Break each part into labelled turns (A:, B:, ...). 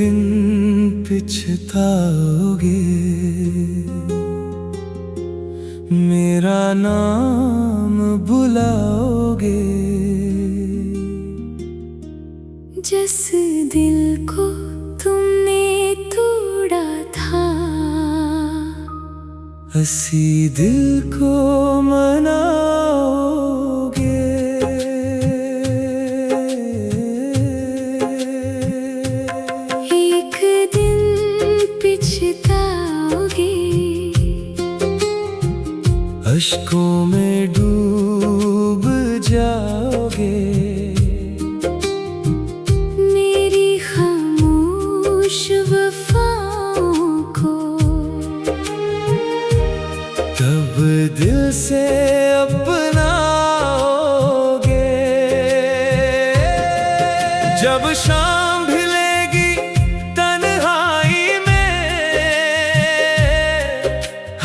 A: दिन पछताओगे, मेरा नाम बुलाओगे।
B: जिस दिल को तुमने तोड़ा था,
A: हंसी दिल को मनाओगे।
B: एक दिन पछताओगे,
A: अश्कों में डूब जाओगे।
B: मेरी खामोश वफाओं को
A: तब दिल से अपनाओगे। जब शाम ढलेगी तन्हाई में,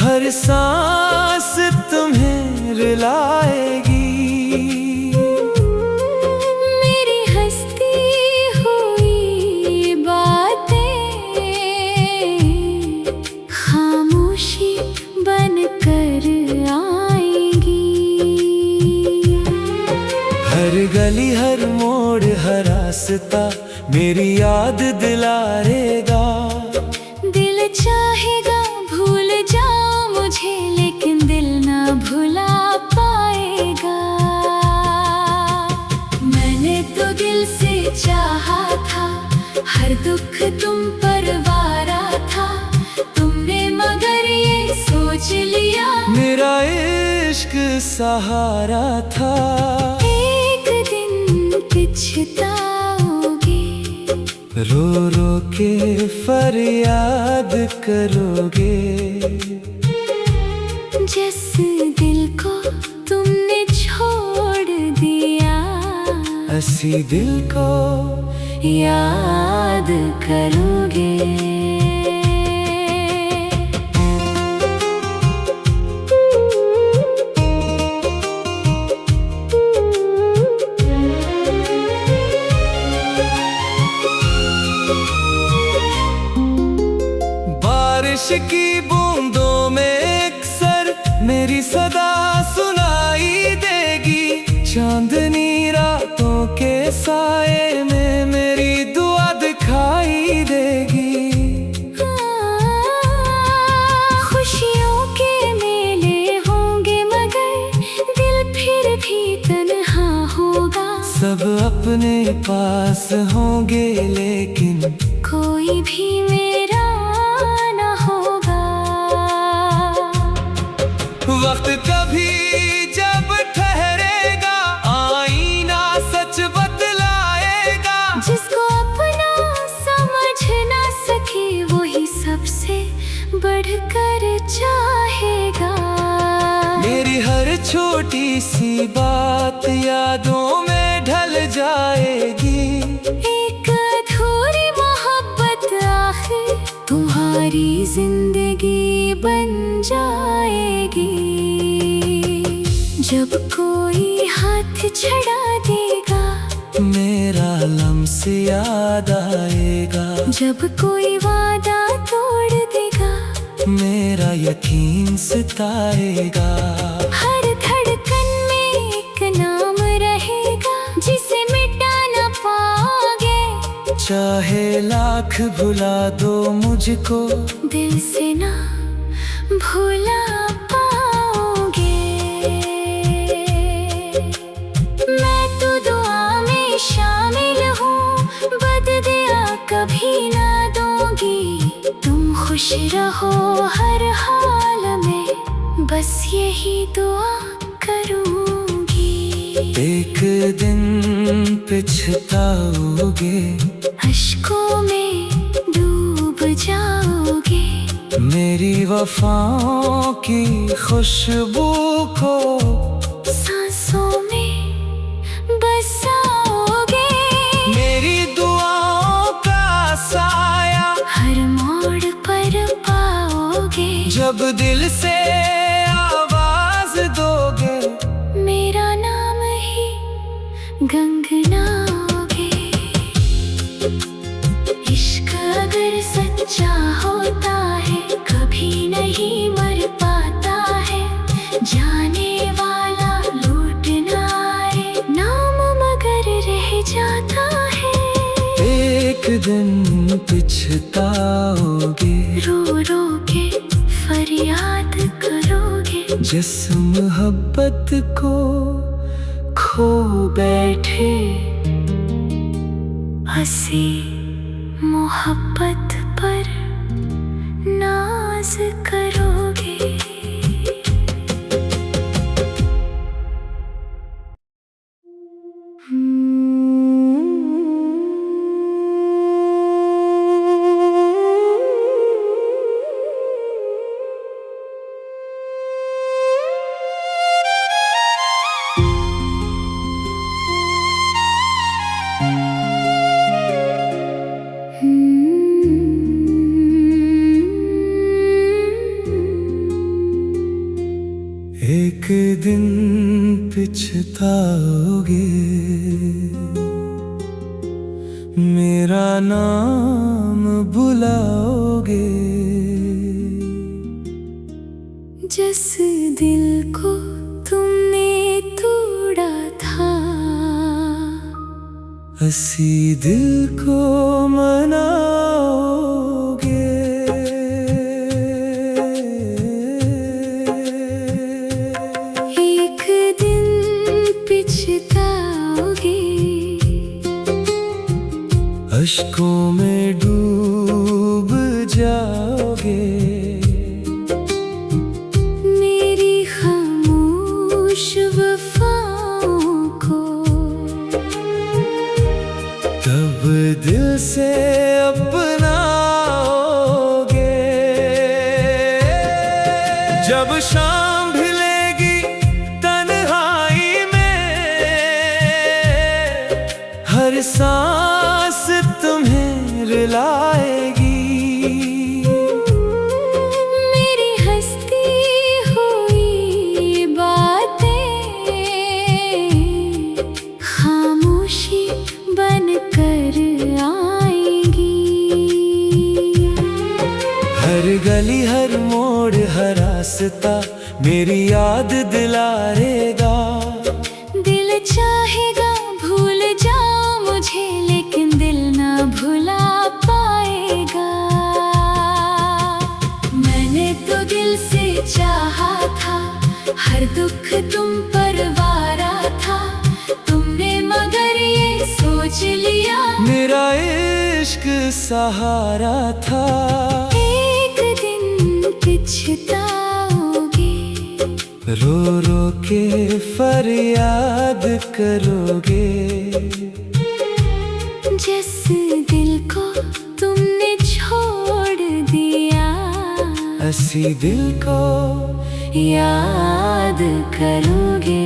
A: हर सांस तुम्हें रुलाएगी।
B: मेरी हंसती हुई बातें खामोशी बनकर आएंगी।
A: हर गली हर मोड़ हर रास्ता मेरी याद दिलाएगा।
B: दिल चाहेगा भूल जाओ मुझे, लेकिन दिल ना भुला पाएगा। मैंने तो दिल से चाहा था, हर दुख तुम पर वारा था। तुमने मगर ये सोच लिया
A: मेरा इश्क सहारा था।
B: एक दिन पछताओगे,
A: रो रो के फरियाद करोगे।
B: जिस दिल को तुमने छोड़ दिया,
A: हंसी दिल को
B: याद करोगे।
A: बारिश की बूंदों में अक्सर मेरी सदा सुनाई देगी। चांदनी रातों के साए में मेरी दुआ दिखाई देगी।
B: खुशियों के मेले होंगे मगर दिल फिर भी तन्हा होगा।
A: सब अपने पास होंगे लेकिन
B: कोई भी मेरा ना होगा।
A: वक्त कभी जब ठहरेगा, आईना सच बतलाएगा।
B: जिसको अपना समझ ना सके वही सबसे बढ़कर चाहेगा।
A: मेरी हर छोटी सी बात यादों में ढल जाएगी।
B: एक अधूरी मोहब्बत आखिर तुम्हारी जिंदगी बन जाएगी। जब कोई हाथ छड़ा देगा,
A: मेरा लम्स याद आएगा।
B: जब कोई वादा तोड़ देगा,
A: मेरा यकीन सताएगा।
B: हर धड़कन में एक नाम रहेगा जिसे मिटा ना पाओगे।
A: चाहे लाख भुला दो मुझको,
B: दिल से ना भुला पाओगे। मैं तो दुआ में शामिल हूँ, बददिया कभी ना दूंगी। तुम खुश रहो हर हाल में, बस यही दुआ करूंगी।
A: एक दिन पछताओगे,
B: अश्कों में डूब जाओगे।
A: मेरी वफाओं की खुशबू को
B: सांसों में बसाओगे।
A: मेरी दुआओं का साया
B: हर मोड़ पर पाओगे।
A: जब दिल से आवाज दोगे,
B: मेरा नाम ही गंगनाओगे। इश्क
A: दिन पछताओगे,
B: रो रो के फरियाद करोगे।
A: जिस मोहब्बत को खो बैठे,
B: हंसी मोहब्बत पर नाज करोगे।
A: एक दिन पछताओगे, मेरा नाम बुलाओगे।
B: जिस दिल को तुमने तोड़ा था,
A: हंसी दिल को मनाओगे।
B: एक दिन पछताओगे,
A: अश्कों में डूब जाओगे।
B: मेरी खामोश वफाओं को
A: तब दिल से अपनाओगे। जब शाम ढलेगी तन्हाई में, हर सांस तुम्हें रुलाएगी।
B: मेरी हंसती हुई बातें खामोशी बनकर आएंगी।
A: हर गली, हर मोड़, हर रास्ता मेरी याद दिलाएगा।
B: दिल चाहेगा भूल जाओ मुझे, लेकिन दिल ना भुला पाएगा। मैंने तो दिल से चाहा था, हर दुख तुम पर वारा था। तुमने मगर ये सोच लिया,
A: मेरा इश्क सहारा था।
B: एक दिन पछताओगे,
A: रो रो के फरियाद करोगे।
B: जिस दिल को तुमने छोड़ दिया,
A: हंसी दिल को
B: याद करोगे।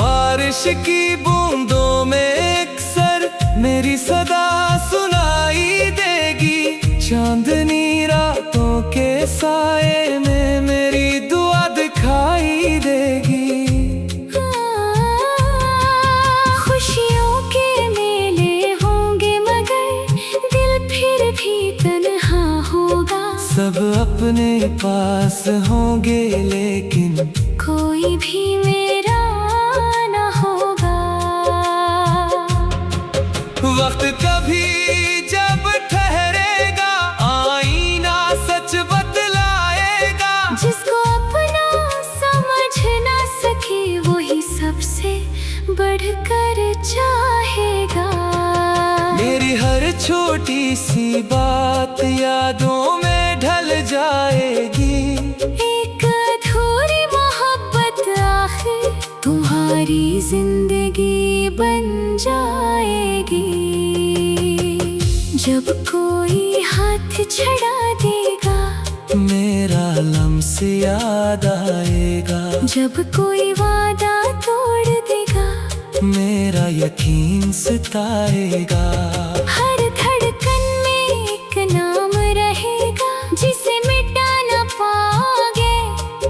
A: बारिश की बूंदों में अक्सर मेरी सदा सुनाई देगी। चांदनी रातों के साए में मेरी दुआ दिखाई देगी।
B: खुशियों के मेले होंगे मगर दिल फिर भी तन्हा होगा।
A: सब अपने पास होंगे लेकिन
B: कोई भी मेरा ना होगा।
A: वक्त कभी जब ठहरेगा, आईना सच बतलाएगा।
B: जिसको अपना समझ ना सके, वही सबसे बढ़कर चाहेगा।
A: मेरी हर छोटी सी बात यादों में ढल जाएगी।
B: एक अधूरी मोहब्बत आखिर तुम्हारी जिंदगी बन जाएगी। जब कोई हाथ छड़ा देगा,
A: मेरा लम्स याद आएगा।
B: जब कोई वादा तोड़ देगा,
A: मेरा यकीन सताएगा।
B: हर धड़कन में एक नाम रहेगा, जिसे मिटा न पाओगे।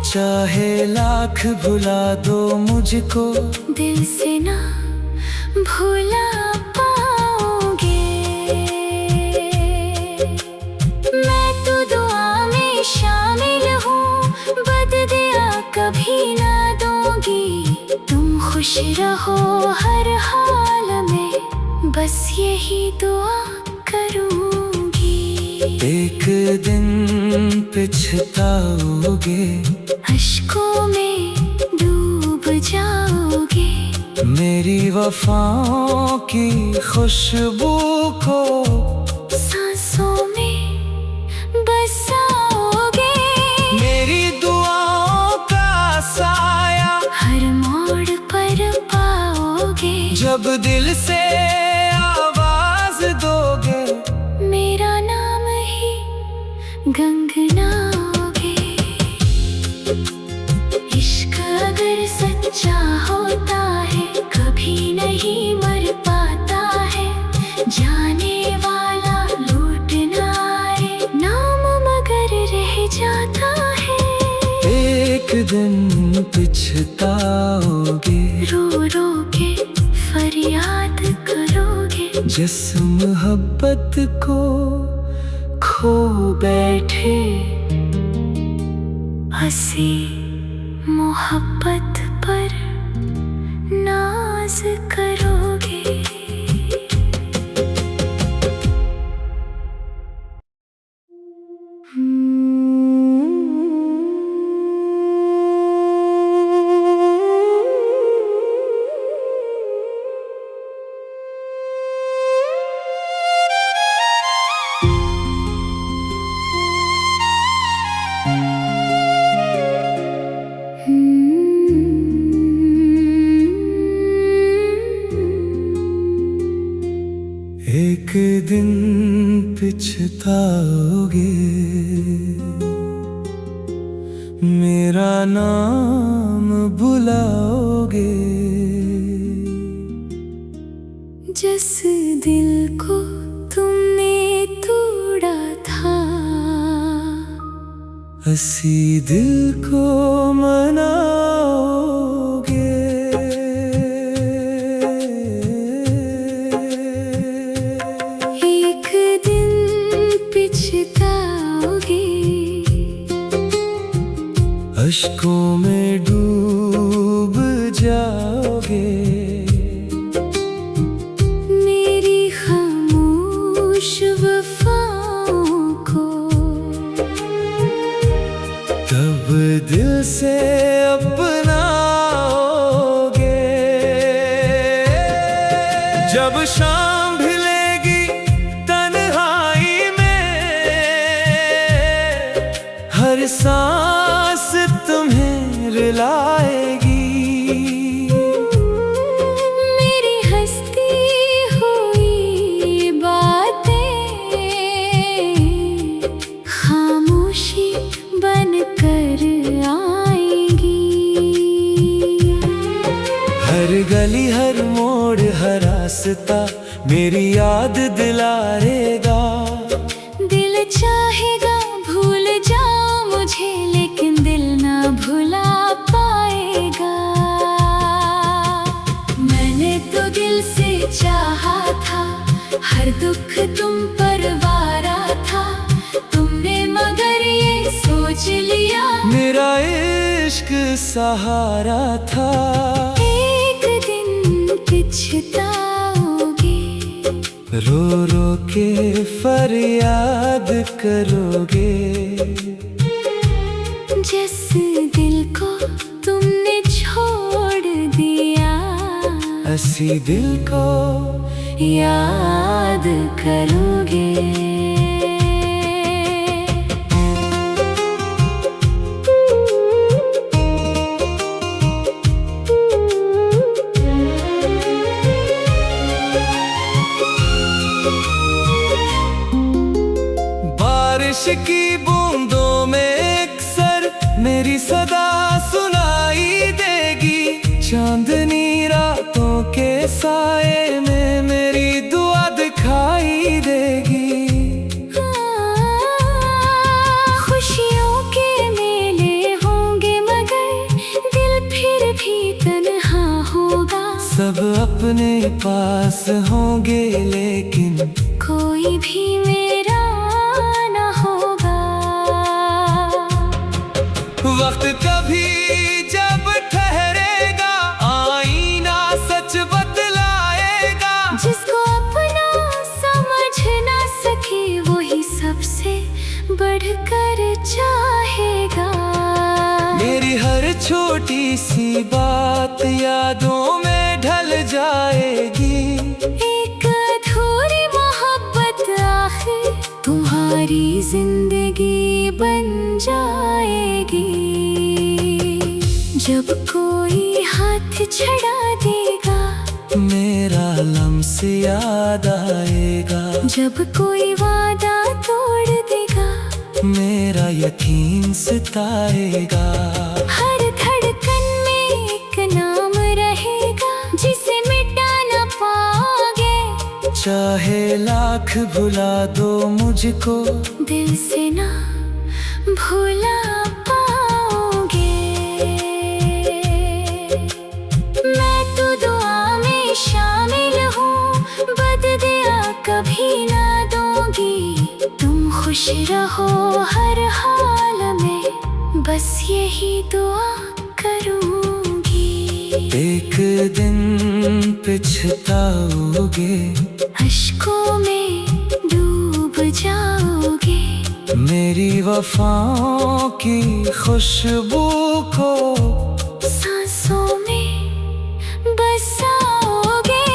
A: चाहे लाख भुला दो मुझको,
B: दिल से ना भुला पाओगे। खुश रहो हर हाल में, बस यही दुआ करूंगी।
A: एक दिन पछताओगे,
B: अश्कों में डूब जाओगे,
A: मेरी वफाओं की खुशबू को
B: सांसों में बसाओगे।
A: मेरी दुआओं का साया
B: हर मोड़ पर पाओगे,
A: जब दिल से आवाज दोगे,
B: मेरा नाम ही गुनगुनाओगे। इश्क अगर सच्चा होता है, कभी नहीं मर पाता है। जाने वाला लूट ना आए, नाम मगर रह जाता है।
A: एक दिन पछताओगे,
B: रो रो के फरियाद करोगे,
A: जिस मोहब्बत को खो बैठे।
B: हंसी मोहब्बत पर नाज करोगे।
A: एक दिन पछताओगे, मेरा नाम बुलाओगे।
B: जिस दिल को तुमने तोड़ा था,
A: हंसी दिल को मनाओगे।
B: एक दिन पछताओगे,
A: अश्कों में डूब जाओगे,
B: मेरी खामोश वफाओं को
A: तब दिल से अपनाओगे। जब शाम ढलेगी तन्हाई में, हर सांस तुम्हें रुलाएगी।
B: मेरी हंसती हुई बातें खामोशी बनकर आएंगी।
A: हर गली हर मोड़ हर रास्ता मेरी याद दिलाएगा।
B: दिल चाहेगा भूल जाओ मुझे, लेकिन दिल ना भुला पाएगा। मैंने तो दिल से चाहा था, हर दुख तुम पर वारा था। तुमने मगर ये सोच लिया,
A: मेरा इश्क सहारा था।
B: एक दिन पछताओगे,
A: रो रो के फरियाद करोगे।
B: जिस दिल को तुमने छोड़ दिया,
A: हंसी दिल को
B: याद करोगे।
A: बारिश की बूंदों में अक्सर मेरी सदा सुनाई देगी। चांदनी रातों के साए में मेरी दुआ दिखाई देगी।
B: खुशियों के मेले होंगे मगर दिल फिर भी तन्हा होगा।
A: सब अपने पास होंगे लेकिन
B: कोई भी मेरा ना होगा।
A: वक्त कभी जब ठहरेगा, आईने
B: बढ़कर चाहेगा।
A: मेरी हर छोटी सी बात यादों में ढल जाएगी।
B: एक अधूरी मोहब्बत आखिर तुम्हारी जिंदगी बन जाएगी। जब कोई हाथ छड़ा देगा
A: मेरा लम्स याद आएगा।
B: जब कोई वादा तोड़ देगा
A: मेरा यकीन सताएगा।
B: हर धड़कन में एक नाम रहेगा जिसे मिटा न पाओगे।
A: चाहे लाख भुला दो मुझको
B: दिल से ना भुला पाओगे। मैं तो दुआ में शामिल हूँ, बददिया कभी ना दूंगी। तुम खुश रहो हर हाल में, बस यही दुआ करूँगी।
A: एक दिन पछताओगे,
B: अश्कों में डूब जाओगे।
A: मेरी वफाओं की खुशबू को
B: सांसों में बसाओगे।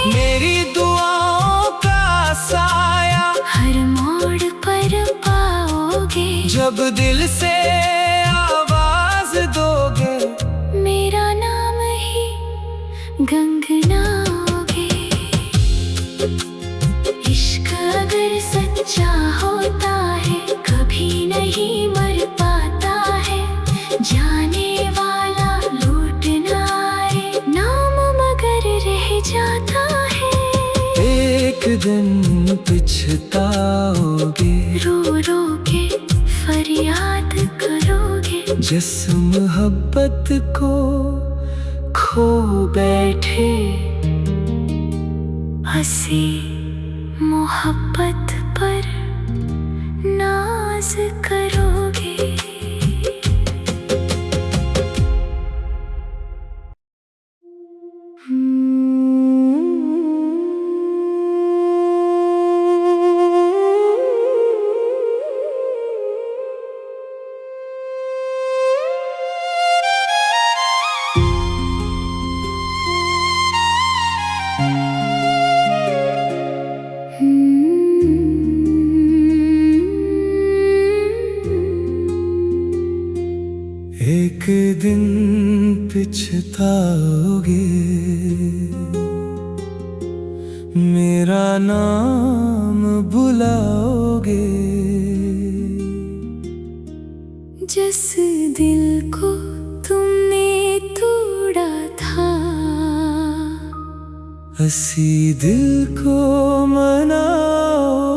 A: मेरी दुआओं का साया
B: हर मोड़ पर पाओगे।
A: जब दिल से आवाज दोगे
B: मेरा नाम ही गंगनाओगे। इश्क अगर सच्चा होता है कभी नहीं मर पाता है। जाने वाला लूट ना आए, नाम मगर रह जाता है।
A: एक दिन पछताओगे,
B: रो रो के फरियाद करोगे।
A: जिस मोहब्बत को खो बैठे
B: हंसी मोहब्बत पर नाज करोगे।
A: एक दिन पछताओगे, मेरा नाम बुलाओगे।
B: जिस दिल को तुमने तोड़ा था,
A: हंसी दिल को मनाओगे।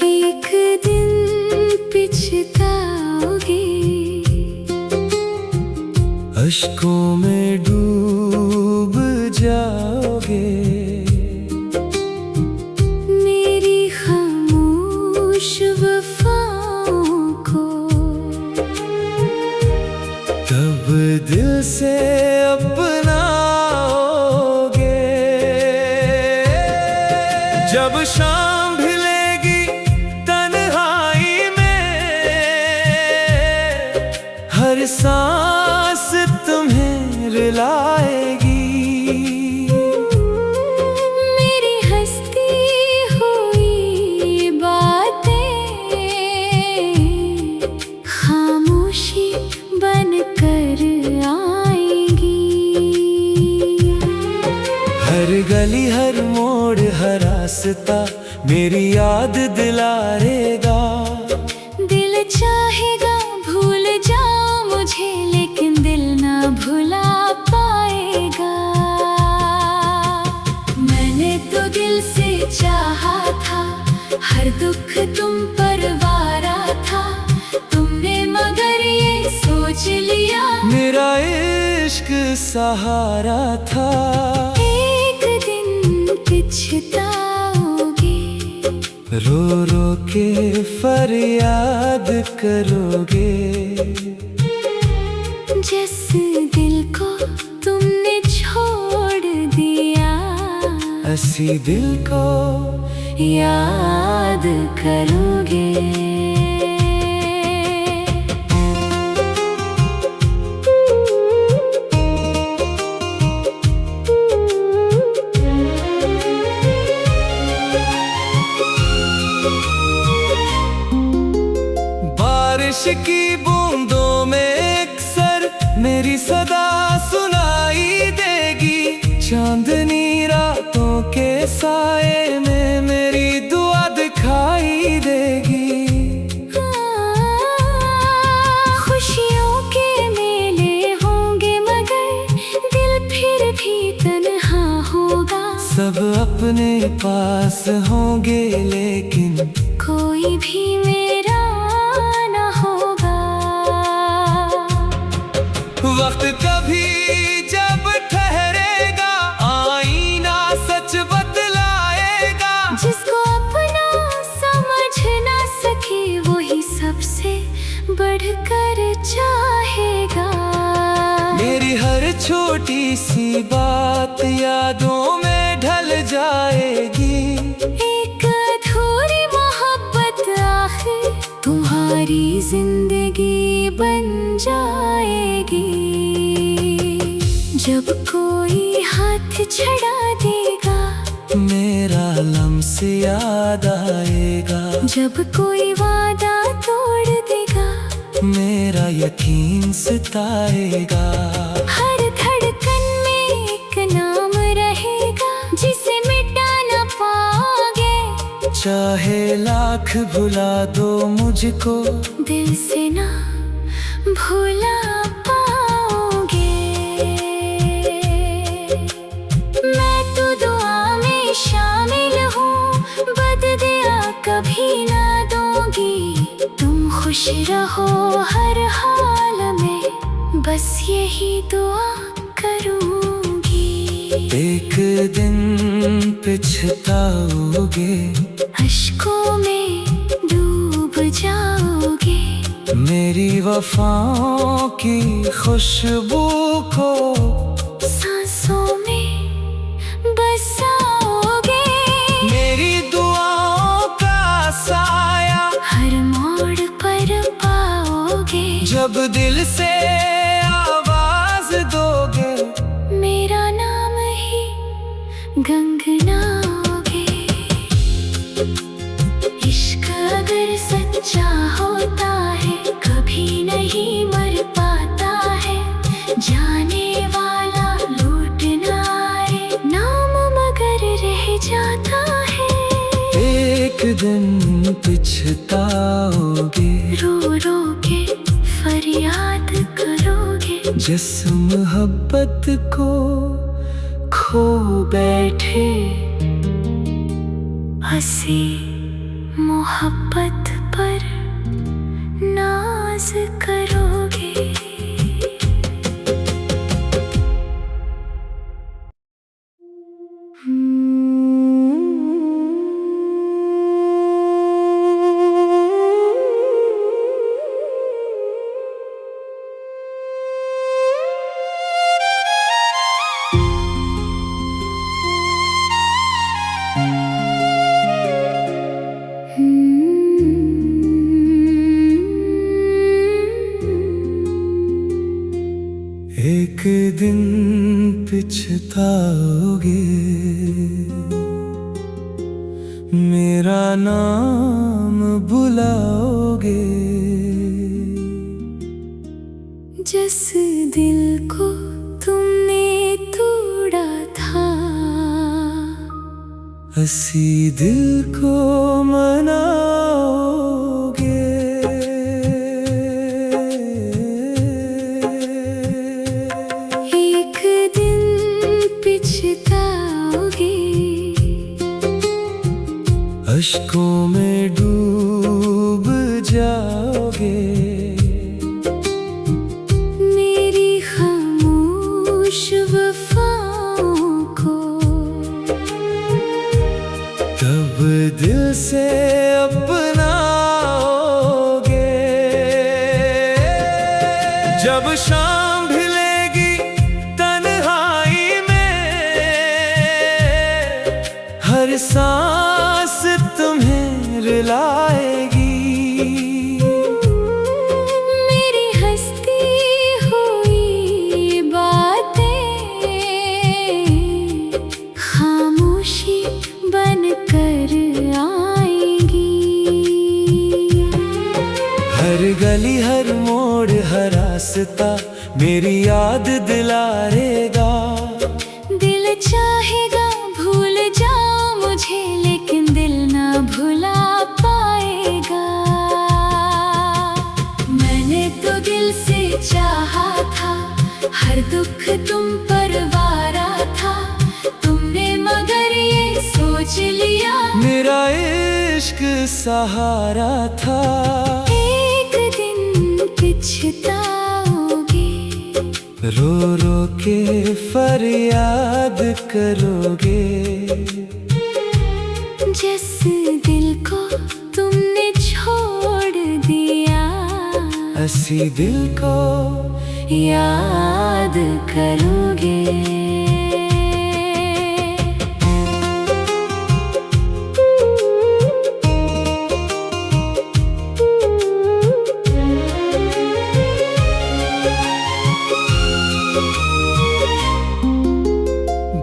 B: एक दिन पछताओगे,
A: अश्कों में डूब जाओगे।
B: मेरी खामोश वफाओं को
A: तब दिल से अपनाओगे। जब शाम ढलेगी तन्हाई में, हर सांस तुम्हें रुलाएगी।
B: मेरी हंसती हुई बातें खामोशी बनकर आएंगी।
A: हर गली हर मोड़ हर रास्ता मेरी याद दिलाएगा।
B: दिल चाहेगा भूल जाओ मुझे, लेकिन दिल ना भुला पाएगा। मैंने तो दिल से चाहा था, हर दुख तुम पर वारा था। तुमने मगर ये सोच लिया
A: मेरा इश्क सहारा था।
B: एक दिन पछताओगे,
A: रो रो के फरियाद करोगे।
B: जिस दिल को तुमने छोड़ दिया,
A: हंसी दिल को
B: याद करोगे।
A: बारिश की बूंदों में अक्सर मेरी सदा सुनाई देगी, चांदनी रातों के साए में मेरी दुआ दिखाई देगी।
B: खुशियों के मेले होंगे मगर दिल फिर भी तन्हा होगा।
A: सब अपने पास होंगे लेकिन
B: कोई भी मेरा ना होगा।
A: वक्त कभी जब ठहरेगा आईना सच बतलाएगा।
B: जिसको अपना समझ ना सके वही सबसे बढ़कर चाहेगा।
A: मेरी हर छोटी सी बात यादों में ढल जाएगी।
B: एक अधूरी मोहब्बत आखिर तुम्हारी जिंदगी बन जाएगी। जब कोई हाथ छड़ा देगा
A: मेरा लम्स याद आएगा।
B: जब कोई वादा तोड़ देगा
A: मेरा यकीन सताएगा।
B: हर धड़कन में एक नाम रहेगा जिसे मिटा ना पाओगे।
A: चाहे लाख भुला दो मुझको
B: दिल से ना भुला पाओगे। मैं तो दुआ में शामिल हूँ, बददिया कभी ना दूंगी। तुम खुश रहो हर हाल में, बस यही दुआ करूँगी।
A: एक दिन पछताओगे,
B: अश्कों में डूब जाओगे।
A: मेरी वफाओं की खुशबू को
B: सांसों में बसाओगे।
A: मेरी दुआओं का साया
B: हर मोड़ पर पाओगे।
A: जब दिल से आवाज दोगे
B: मेरा नाम ही गंगनाओगे। इश्क अगर सच्चा होता है कभी नहीं मर पाता है। जाने वाला लौट ना आए, नाम मगर रह जाता है।
A: एक दिन पछताओगे,
B: रो रो के फरियाद करोगे।
A: जिस मोहब्बत को खो बैठे
B: हंसी मोहब्बत पर नाज करोगे।
A: एक दिन पछताओगे, मेरा नाम बुलाओगे।
B: जिस दिल को तुमने तोड़ा था,
A: हंसी दिल को मनाओगे।
B: एक दिन पछताओगे,
A: अश्कों में डूब जाओगे।
B: मेरी खामोश वफाओं को
A: तब दिल से अपनाओगे। जब शाम ढलेगी तन्हाई में हर सांस तुम्हें रुलाएगी।
B: मेरी हंसती हुई बातें खामोशी बनकर आएंगी।
A: हर गली हर मोड़ हर रास्ता मेरी याद दिलाएगा।
B: दिल चाहेगा भूल जाओ मुझे, लेकिन दिल ना भुला पाएगा। मैंने तो दिल से चाहा था, हर दुख तुम पर वारा था। तुमने मगर ये सोच लिया
A: मेरा इश्क सहारा था।
B: एक दिन पछताओगे,
A: रो रो के फरियाद करोगे।
B: जिस दिल को तुमने छोड़ दिया,
A: हंसी दिल को
B: याद करोगे।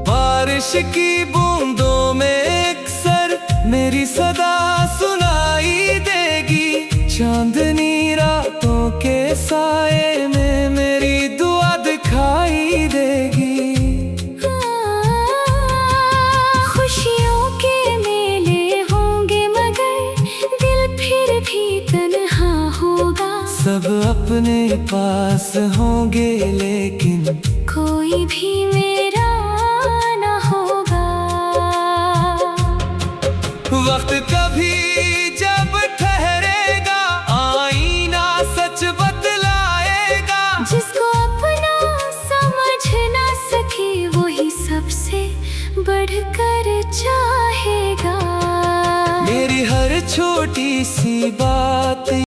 A: बारिश की बूंदों में अक्सर मेरी सदा सुनाई देगी। चांदनी रातों के साए में मेरी दुआ दिखाई देगी।
B: खुशियों के मेले होंगे मगर दिल फिर भी तन्हा होगा।
A: सब अपने पास होंगे लेकिन
B: कोई भी मेरा ना होगा।
A: वक्त कभी जब ठहरेगा आईना सच बतलाएगा।
B: जिसको अपना समझ ना सके वही सबसे बढ़कर चाहेगा।
A: मेरी हर छोटी सी बात